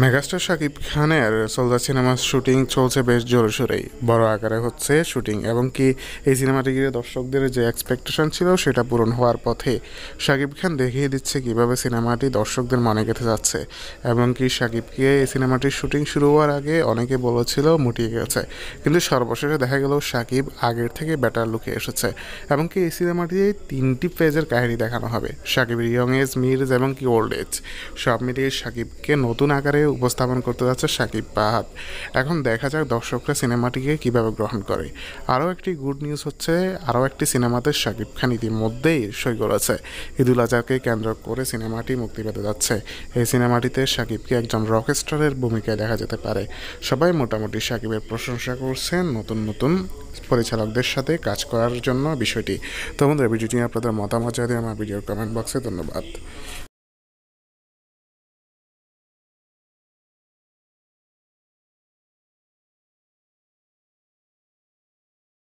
Megastar Shakib খানের soldier সিনেমার shooting চলছে বেশ জোরসোরেই, বড় আকারে হচ্ছে শুটিং এবং কি এই সিনেমাটি ঘিরে দর্শকদের যে এক্সপেকটেশন ছিল সেটা পূরণ হওয়ার পথে। শাকিব খান দেখিয়ে দিচ্ছে কিভাবে সিনেমাটি দর্শকদের মনে গেঁথে যাচ্ছে এবং কি শাকিবকে এই সিনেমাটির শুটিং শুরু হওয়ার আগে অনেকে বলেছিল মুটিয়ে গেছে, কিন্তু সর্বশেষে দেখা গেল শাকিব আগের থেকে বেটার লুকে এসেছে এবং কি এই সিনেমাটিতে 3টি ফেজের কাহিনী দেখানো হবে। শাকিবের ইয়ং এজ, মিড এজ এবং কি ওল্ড এজ সব মিলিয়ে শাকিবকে নতুন আকারে উপস্থাপন করতে যাচ্ছে শাকিব ফাহাদ। এখন দেখা যাক দর্শকরা সিনেমাটিকে কিভাবে গ্রহণ করে। আরও একটি গুড নিউজ হচ্ছে, আরও একটি সিনেমাতে শাকিব খান ইতিমধ্যেই সই করেছে। ঈদুল আজহাকে কেন্দ্র করে সিনেমাটি মুক্তি পেতে যাচ্ছে। এই সিনেমাটিতে শাকিবকে একজন রকস্টারের ভূমিকায় দেখা যেতে পারে। সবাই মোটামুটি শাকিবের প্রশংসা করছেন নতুন নতুন পরিচালকদের সাথে কাজ করার জন্য বিষয়টি। তো বন্ধুরা, ভিডিওটি আপনাদের মতামত জানিয়ে আমার ভিডিওর কমেন্ট বক্সে ধন্যবাদ।